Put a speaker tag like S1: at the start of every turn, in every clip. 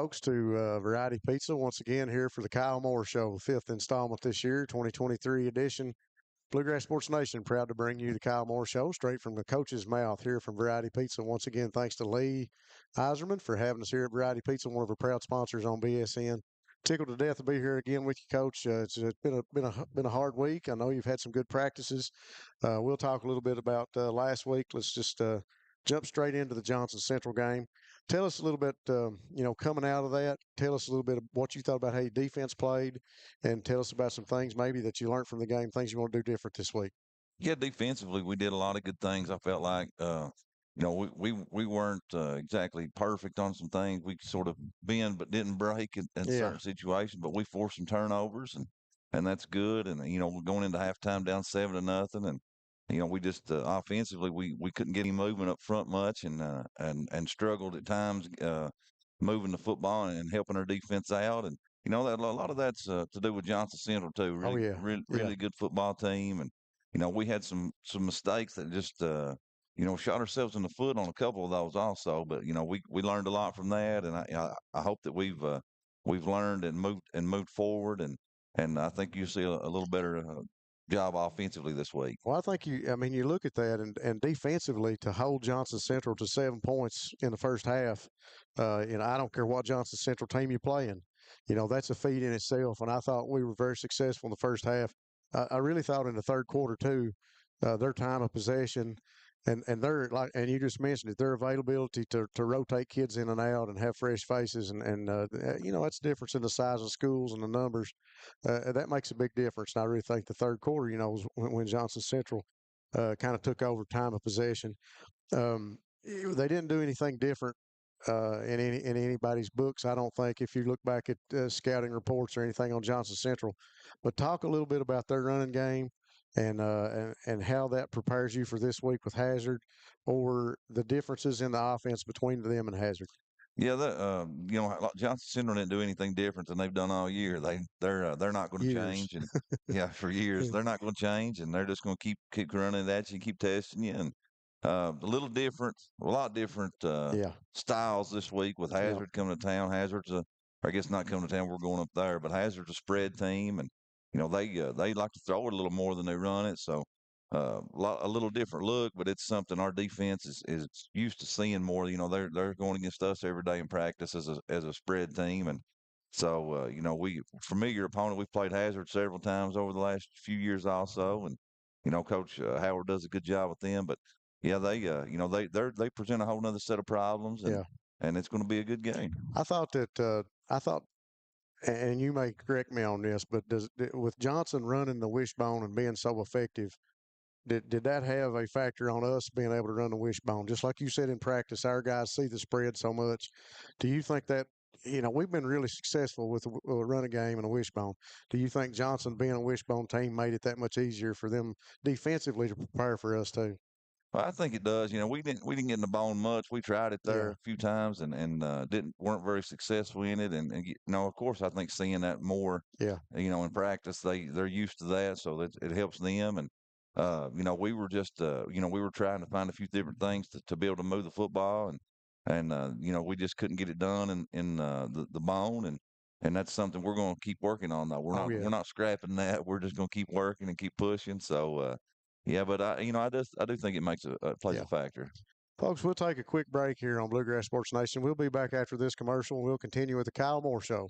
S1: folks, to Variety Pizza once again here for the Kyle Moore Show, fifth installment this year, 2023 edition. Bluegrass Sports Nation, proud to bring you the Kyle Moore Show straight from the coach's mouth here from Variety Pizza. Once again, thanks to Lee Eiserman for having us here at Variety Pizza, one of our proud sponsors on BSN. Tickled to death to be here again with you, Coach. It's been a hard week. I know you've had some good practices. We'll talk a little bit about last week. Let's just jump straight into the Johnson Central game. Tell us a little bit, coming out of that. Tell us a little bit of what you thought about how your defense played, and tell us about some things maybe that you learned from the game, things you want to do different this week.
S2: Yeah, defensively, we did a lot of good things. I felt like, we weren't exactly perfect on some things. We sort of bend but didn't break in certain situations, but we forced some turnovers, and that's good. And we're going into halftime down 7-0, and we just offensively we couldn't get any movement up front much, and struggled at times moving the football and helping our defense out. And that a lot of that's to do with Johnson Central too. Really good football team, and we had some mistakes that just shot ourselves in the foot on a couple of those also. But we learned a lot from that, and I hope that we've learned and moved forward, and I think you'll see a little better job offensively this week.
S1: Well, I think you look at that, and defensively to hold Johnson Central to 7 points in the first half, I don't care what Johnson Central team you're playing, that's a feat in itself. And I thought we were very successful in the first half. I really thought in the third quarter too, their time of possession and their, like, and you just mentioned it, their availability to rotate kids in and out and have fresh faces, and that's the difference in the size of schools and the numbers. That makes a big difference. And I really think the third quarter, was when Johnson Central kind of took over time of possession. They didn't do anything different in anybody's books, I don't think, if you look back at scouting reports or anything on Johnson Central. But talk a little bit about their running game and how that prepares you for this week with Hazard, or the differences in the offense between them and Hazard.
S2: Yeah, Johnson Central didn't do anything different than they've done all year. They're not going to change, and for years they're not going to change, and they're just going to keep running at you, keep testing you, and a lot different styles this week with Hazard coming to town. I guess not coming to town. We're going up there, but Hazard's a spread team, and they like to throw it a little more than they run it. So a little different look, but it's something our defense is used to seeing more. They're going against us every day in practice as a spread team, and so we familiar opponent. We've played Hazard several times over the last few years also, and Coach Howard does a good job with them. But yeah, they present a whole nother set of problems, and it's going to be a good game.
S1: I thought, and you may correct me on this, but with Johnson running the wishbone and being so effective, did that have a factor on us being able to run the wishbone? Just like you said in practice, our guys see the spread so much. Do you think that, we've been really successful with a running game and a wishbone. Do you think Johnson being a wishbone team made it that much easier for them defensively to prepare for us too?
S2: Well, I think it does. We didn't get in the bone much. We tried it there a few times and weren't very successful in it. And of course, I think seeing that more, in practice, they're used to that, so it helps them. And we were just we were trying to find a few different things to be able to move the football, and we just couldn't get it done in the bone, and that's something we're going to keep working on. Though we're not scrapping that. We're just going to keep working and keep pushing. So. Yeah, but I do think it plays a factor.
S1: Folks, we'll take a quick break here on Bluegrass Sports Nation. We'll be back after this commercial, and we'll continue with the Kyle Moore Show.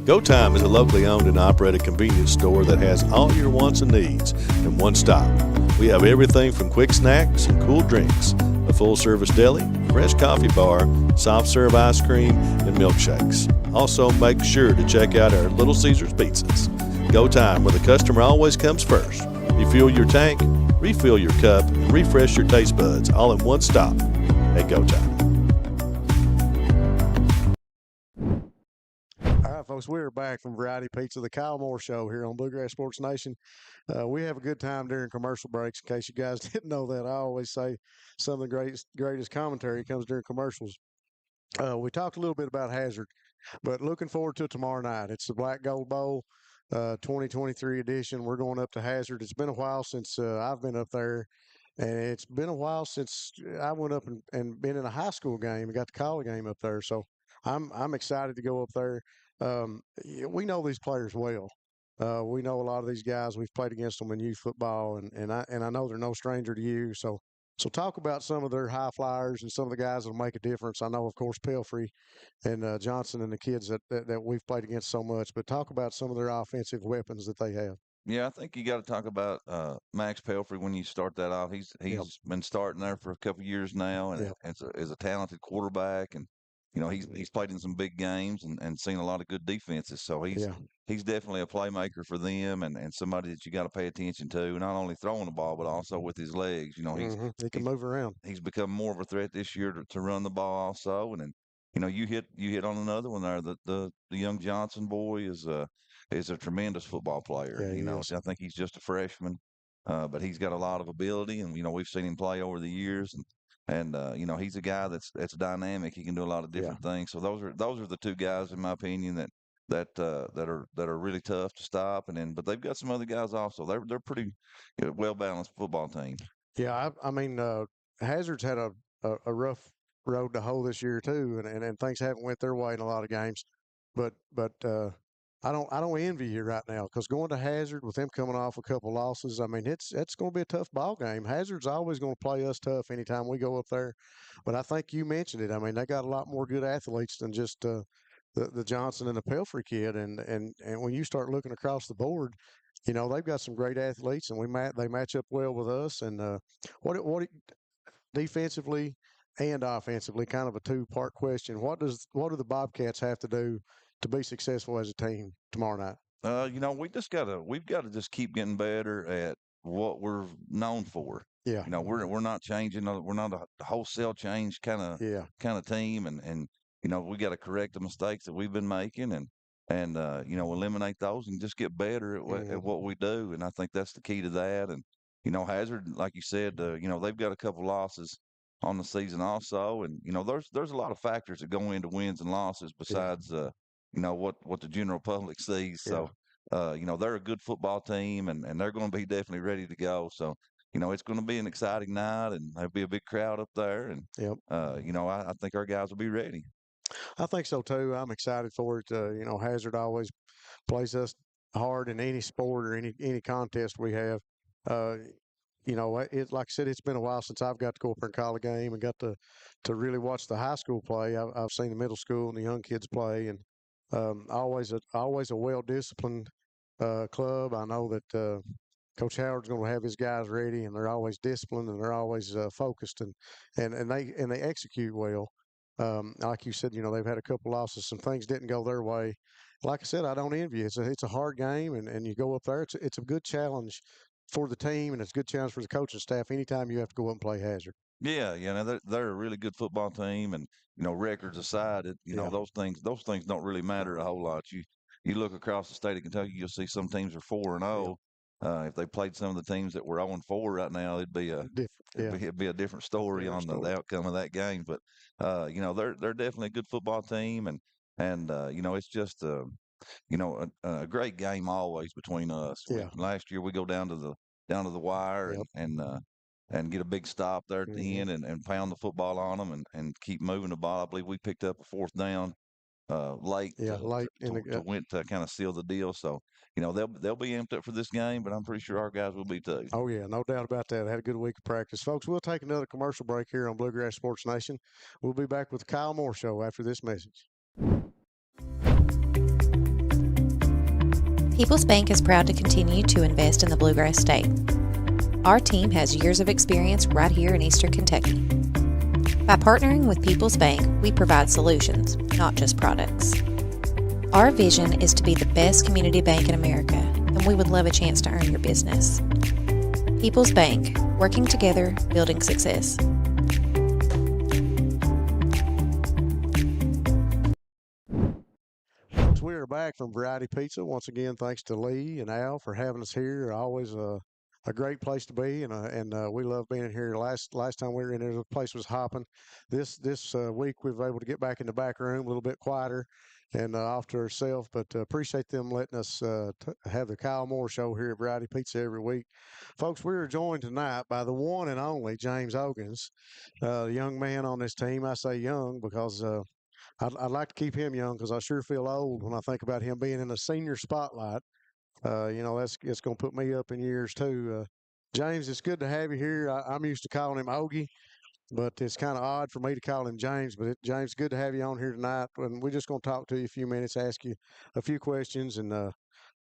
S3: Go Time is a locally owned and operated convenience store that has all your wants and needs in one stop. We have everything from quick snacks and cool drinks, a full-service deli, fresh coffee bar, soft-serve ice cream, and milkshakes. Also, make sure to check out our Little Caesars pizzas. Go Time, where the customer always comes first. Refuel your tank, refill your cup, and refresh your taste buds all in one stop at Go Time.
S1: All right, folks, we're back from Variety Pizza, the Kyle Moore Show here on Bluegrass Sports Nation. We have a good time during commercial breaks. In case you guys didn't know that, I always say some of the greatest commentary comes during commercials. We talked a little bit about Hazard, but looking forward to tomorrow night. It's the Black Gold Bowl. 2023 edition. We're going up to Hazard. It's been a while since I've been up there. And it's been a while since I went up and been in a high school game and got to call a game up there. So I'm excited to go up there. We know these players well. We know a lot of these guys. We've played against them in youth football, and I know they're no stranger to you. So talk about some of their high flyers and some of the guys that'll make a difference. I know, of course, Pelfrey and Johnson and the kids that we've played against so much, but talk about some of their offensive weapons that they have.
S2: Yeah, I think you got to talk about Max Pelfrey when you start that off. He's
S1: Yep.
S2: been starting there for a couple of years now, and
S1: Yep.
S2: is a talented quarterback, and he's played in some big games and seen a lot of good defenses. So
S1: Yeah.
S2: he's definitely a playmaker for them, and somebody that you got to pay attention to, not only throwing the ball but also with his legs.
S1: He can move around.
S2: He's become more of a threat this year to run the ball also, and then you hit on another one there. The young Johnson boy is a tremendous football player.
S1: Yeah, he is.
S2: I think he's just a freshman, but he's got a lot of ability, and we've seen him play over the years, and he's a guy that's dynamic. He can do a lot of different things. So those are the two guys, in my opinion, that are really tough to stop. But they've got some other guys also. They're pretty well balanced football team.
S1: Yeah, I mean, Hazard's had a rough road to hoe this year too, and things haven't went their way in a lot of games. But I don't envy you right now because going to Hazard with them coming off a couple losses, I mean it's going to be a tough ball game. Hazard's always going to play us tough anytime we go up there. But I think you mentioned it. I mean they got a lot more good athletes than just the Johnson and the Pelfrey kid, and when you start looking across the board, they've got some great athletes, and they match up well with us. And what defensively and offensively, kind of a two-part question. What do the Bobcats have to do to be successful as a team tomorrow night?
S2: We've gotta just keep getting better at what we're known for.
S1: Yeah.
S2: We're not changing. We're not a wholesale change kind of team, and we got to correct the mistakes that we've been making, and eliminate those and just get better at what we do. And I think that's the key to that. And Hazard, like you said, they've got a couple losses on the season also, and there's a lot of factors that go into wins and losses besides what the general public sees. So they're a good football team, and they're going to be definitely ready to go. So it's going to be an exciting night, and there'll be a big crowd up there, and I think our guys will be ready.
S1: I think so too. I'm excited for it. Hazard always plays us hard in any sport or any contest we have. Like I said, it's been a while since I've got to go up and call a game and got to really watch the high school play. I've seen the middle school and the young kids play, and always a well disciplined club. I know that Coach Howard's going to have his guys ready, and they're always disciplined and they're always focused, and they execute well. Like you said, they've had a couple losses. Some things didn't go their way. Like I said, I don't envy you. It's a hard game, and you go up there. It's a good challenge for the team, and it's a good challenge for the coaching staff anytime you have to go up and play Hazard.
S2: Yeah, they're a really good football team, and records aside, those things don't really matter a whole lot. You look across the state of Kentucky, you'll see some teams are 4-0. If they played some of the teams that were 0-4 right now, it'd be a different story on the outcome of that game. But they're definitely a good football team, and it's just a great game always between us.
S1: Yeah.
S2: Last year we go down to the wire and get a big stop there at the end and pound the football on them and keep moving the ball. I believe we picked up a fourth down late to kind of seal the deal. So they'll be amped up for this game, but I'm pretty sure our guys will be too.
S1: Oh yeah, no doubt about that. I had a good week of practice, folks. We'll take another commercial break here on Bluegrass Sports Nation. We'll be back with the Kyle Moore Show after this message.
S4: People's Bank is proud to continue to invest in the Bluegrass State. Our team has years of experience right here in Eastern Kentucky. By partnering with People's Bank, we provide solutions, not just products. Our vision is to be the best community bank in America, and we would love a chance to earn your business. People's Bank, working together, building success.
S1: We are back from Variety Pizza. Once again, thanks to Lee and Al for having us here. Always a a great place to be, and we love being here. Last time we were in there, the place was hopping. This week we were able to get back in the back room a little bit quieter and off to ourselves. But appreciate them letting us have the Kyle Moore Show here at Variety Pizza every week. Folks, we are joined tonight by the one and only James Ogans, young man on this team. I say young because I'd like to keep him young because I sure feel old when I think about him being in the senior spotlight. It's going to put me up in years too. James, it's good to have you here. I'm used to calling him Ogie, but it's kind of odd for me to call him James. But James, good to have you on here tonight. And we're just going to talk to you a few minutes, ask you a few questions, and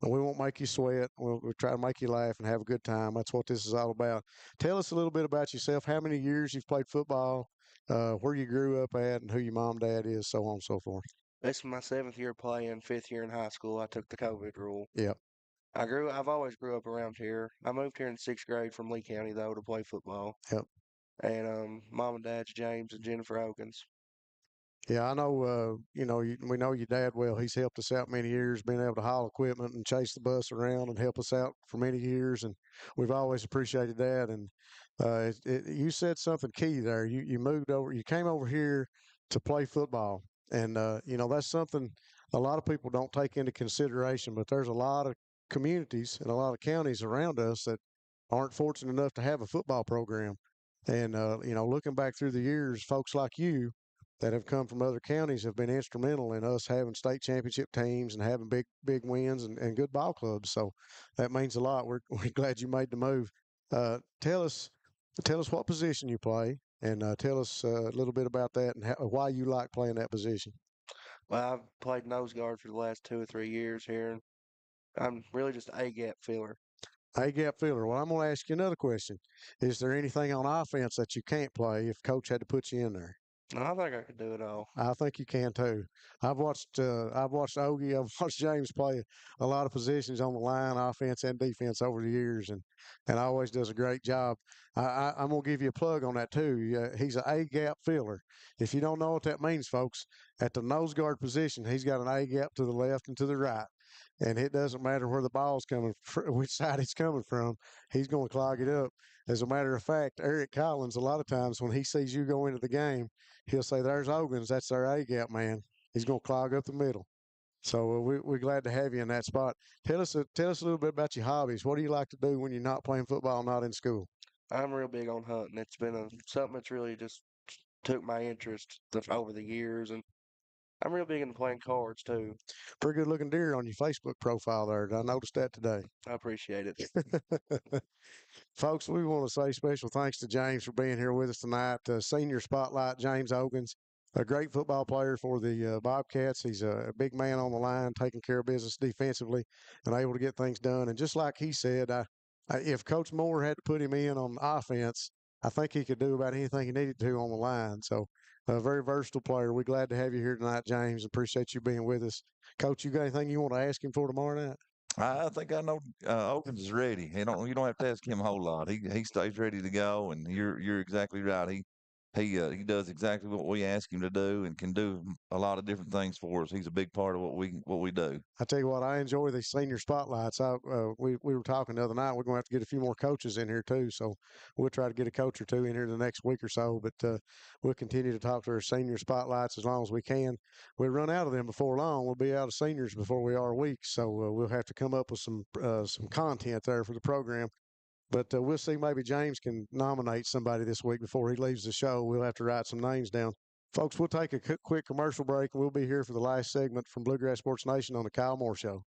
S1: we won't make you sweat. We'll try to make you laugh and have a good time. That's what this is all about. Tell us a little bit about yourself. How many years you've played football? Where you grew up at, and who your mom, dad is, so on and so forth.
S5: This is my 7th year playing, 5th year in high school. I took the COVID rule.
S1: Yep.
S5: I've always grew up around here. I moved here in 6th grade from Lee County though to play football.
S1: Yep.
S5: And mom and dad's James and Jennifer Ogans.
S1: Yeah, I know. We know your dad well. He's helped us out many years, being able to haul equipment and chase the bus around and help us out for many years, and we've always appreciated that. And you said something key there. You moved over. You came over here to play football, and that's something a lot of people don't take into consideration. But there's a lot of communities and a lot of counties around us that aren't fortunate enough to have a football program. And looking back through the years, folks like you that have come from other counties have been instrumental in us having state championship teams and having big wins and good ball clubs. So that means a lot. We're glad you made the move. Tell us what position you play, and tell us a little bit about that and why you like playing that position.
S5: Well, I've played nose guard for the last 2 or 3 years here, and I'm really just a gap filler.
S1: A-gap filler. Well, I'm going to ask you another question. Is there anything on offense that you can't play if coach had to put you in there?
S5: I think I could do it all.
S1: I think you can too. I've watched Ogie, I've watched James play a lot of positions on the line, offense and defense over the years, and always does a great job. I'm gonna give you a plug on that too. He's an A-gap filler. If you don't know what that means, folks, at the nose guard position, he's got an A-gap to the left and to the right. And it doesn't matter where the ball's coming, which side it's coming from, he's going to clog it up. As a matter of fact, Eric Collins, a lot of times when he sees you go into the game, he'll say, "There's Ogans. That's their A-gap man. He's going to clog up the middle." So we're glad to have you in that spot. Tell us a little bit about your hobbies. What do you like to do when you're not playing football, not in school?
S5: I'm real big on hunting. It's been something that's really just took my interest over the years, and I'm real big into playing cards too.
S1: Pretty good looking deer on your Facebook profile there. I noticed that today.
S5: I appreciate it.
S1: Folks, we want to say special thanks to James for being here with us tonight. Senior Spotlight, James Ogans, a great football player for the Bobcats. He's a big man on the line, taking care of business defensively and able to get things done. And just like he said, if Coach Moore had to put him in on offense, I think he could do about anything he needed to on the line. So a very versatile player. We're glad to have you here tonight, James. Appreciate you being with us. Coach, you got anything you want to ask him for tomorrow night?
S2: I think I know Ogans is ready. You don't have to ask him a whole lot. He stays ready to go, and you're exactly right. He does exactly what we ask him to do and can do a lot of different things for us. He's a big part of what we do.
S1: I tell you what, I enjoy these senior spotlights. We were talking the other night. We're going to have to get a few more coaches in here too. So we'll try to get a coach or two in here the next week or so. But we'll continue to talk to our senior spotlights as long as we can. We run out of them before long. We'll be out of seniors before we are weeks. So we'll have to come up with some content there for the program. But we'll see. Maybe James can nominate somebody this week before he leaves the show. We'll have to write some names down. Folks, we'll take a quick commercial break, and we'll be here for the last segment from Bluegrass Sports Nation on the Kyle Moore Show.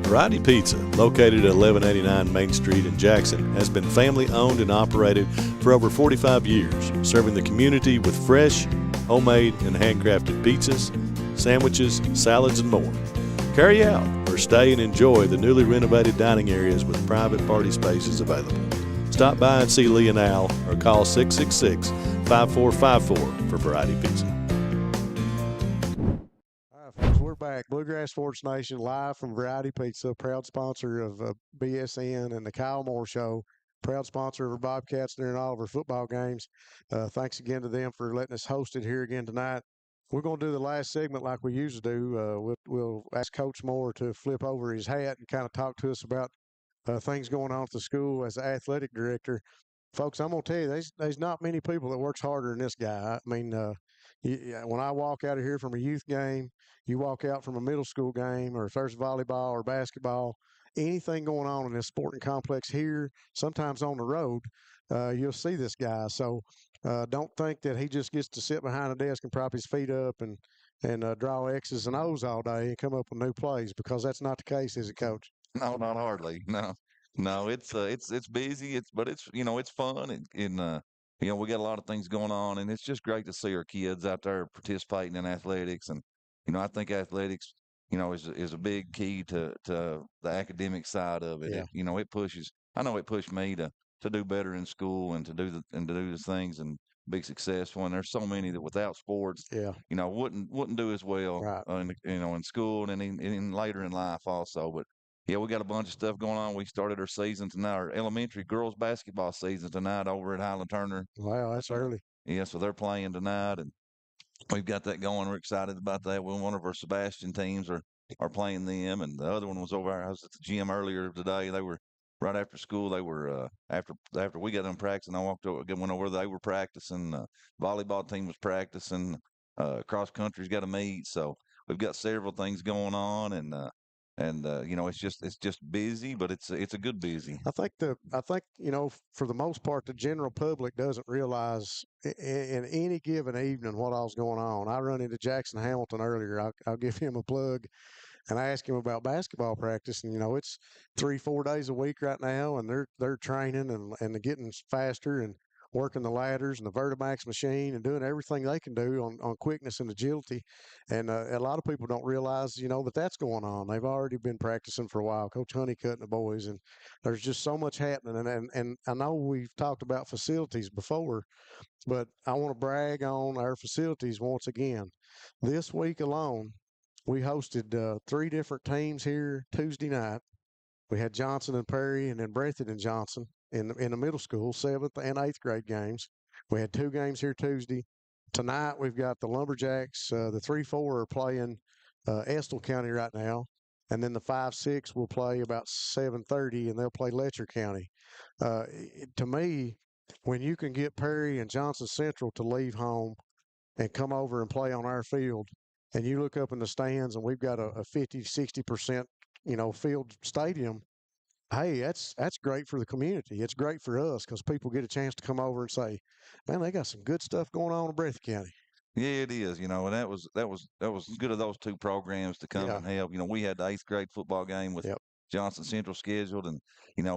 S3: Variety Pizza, located at 1189 Main Street in Jackson, has been family owned and operated for over 45 years, serving the community with fresh, homemade, and handcrafted pizzas, sandwiches, salads, and more. Carry out or stay and enjoy the newly renovated dining areas with private party spaces available. Stop by and see Lee and Al or call 666-5454 for Variety Pizza.
S1: All right, folks, we're back. Bluegrass Sports Nation live from Variety Pizza, proud sponsor of BSN and the Kyle Moore Show, proud sponsor of our Bobcats during all of our football games. Thanks again to them for letting us host it here again tonight. We're going to do the last segment like we usually do. We'll ask Coach Moore to flip over his hat and kind of talk to us about things going on at the school as the athletic director. Folks, I'm gonna tell you, there's not many people that works harder than this guy. I mean, when I walk out of here from a youth game, you walk out from a middle school game, or if there's volleyball or basketball, anything going on in this sporting complex here, sometimes on the road, you'll see this guy. So don't think that he just gets to sit behind a desk and prop his feet up and draw X's and O's all day and come up with new plays, because that's not the case, is it, Coach?
S2: No, not hardly. No, no, it's busy. But it's it's fun and we got a lot of things going on, and it's just great to see our kids out there participating in athletics. And I think athletics, is a big key to the academic side of it.
S1: Yeah.
S2: It pushes. I know it pushed me to do better in school and to do the things and be successful. And there's so many that without sports,
S1: Yeah.
S2: wouldn't do as well,
S1: Right.
S2: in school and in later in life also. But yeah, we got a bunch of stuff going on. We started our season tonight, our elementary girls basketball season tonight over at Highland Turner.
S1: Wow, that's early.
S2: Yeah, so they're playing tonight, and we've got that going. We're excited about that. One of our Sebastian teams are playing them, and the other one was over. I was at the gym earlier today. They were right after school. They were after we got done practicing. I went over. They were practicing. Volleyball team was practicing. Cross country's got to meet. So we've got several things going on, and it's just busy, but it's a good busy.
S1: I think for the most part, the general public doesn't realize in any given evening what all's going on. I run into Jackson Hamilton earlier. I'll give him a plug, and I asked him about basketball practice. And it's 3-4 days a week right now, and they're training and they're getting faster and working the ladders and the Vertimax machine and doing everything they can do on quickness and agility. And a lot of people don't realize, that that's going on. They've already been practicing for a while, Coach Honeycutt and the boys, and there's just so much happening. And I know we've talked about facilities before, but I want to brag on our facilities once again. This week alone, we hosted 3 different teams here Tuesday night. We had Johnson and Perry, and then Breathitt and Johnson in the middle school, 7th and 8th grade games. We had 2 games here Tuesday. Tonight we've got the Lumberjacks. The 3-4 are playing Estill County right now, and then the 5-6 will play about 7:30, and they'll play Letcher County. To me, when you can get Perry and Johnson Central to leave home and come over and play on our field, and you look up in the stands and we've got a 50-60% field stadium, hey, that's great for the community. It's great for us because people get a chance to come over and say, man, they got some good stuff going on in Breathitt County.
S2: Yeah, it is. And that was good of those 2 programs to come and help. We had the 8th grade football game with Johnson Central scheduled, and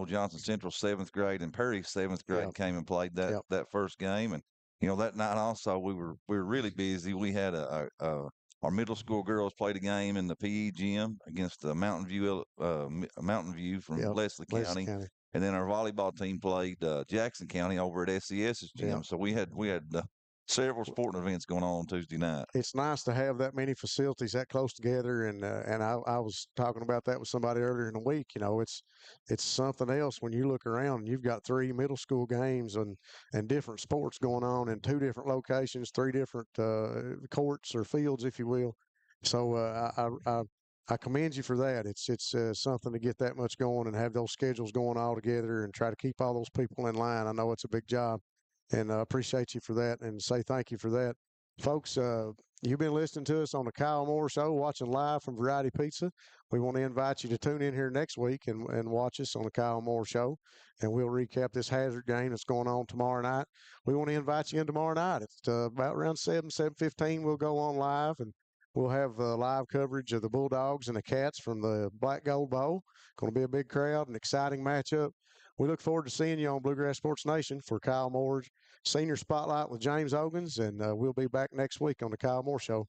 S2: Johnson Central 7th grade and Perry 7th grade came and played that first game. And that night also we were really busy. We had our middle school girls played a game in the PE gym against Mountain View from Leslie County. And then our volleyball team played Jackson County over at SCS's gym.
S1: Yep.
S2: So we had several sporting events going on Tuesday night.
S1: It's nice to have that many facilities that close together, and I was talking about that with somebody earlier in the week. It's something else when you look around and you've got 3 middle school games and different sports going on in 2 different locations, 3 different courts or fields, if you will. So I commend you for that. It's something to get that much going and have those schedules going all together and try to keep all those people in line. I know it's a big job. And I appreciate you for that and say thank you for that. Folks, you've been listening to us on the Kyle Moore Show, watching live from Variety Pizza. We want to invite you to tune in here next week and watch us on the Kyle Moore Show. And we'll recap this Hazard game that's going on tomorrow night. We want to invite you in tomorrow night. It's about around 7:15. We'll go on live, and we'll have live coverage of the Bulldogs and the Cats from the Black Gold Bowl. Going to be a big crowd, an exciting matchup. We look forward to seeing you on Bluegrass Sports Nation for Kyle Moore's Senior Spotlight with James Ogans, and we'll be back next week on the Kyle Moore Show.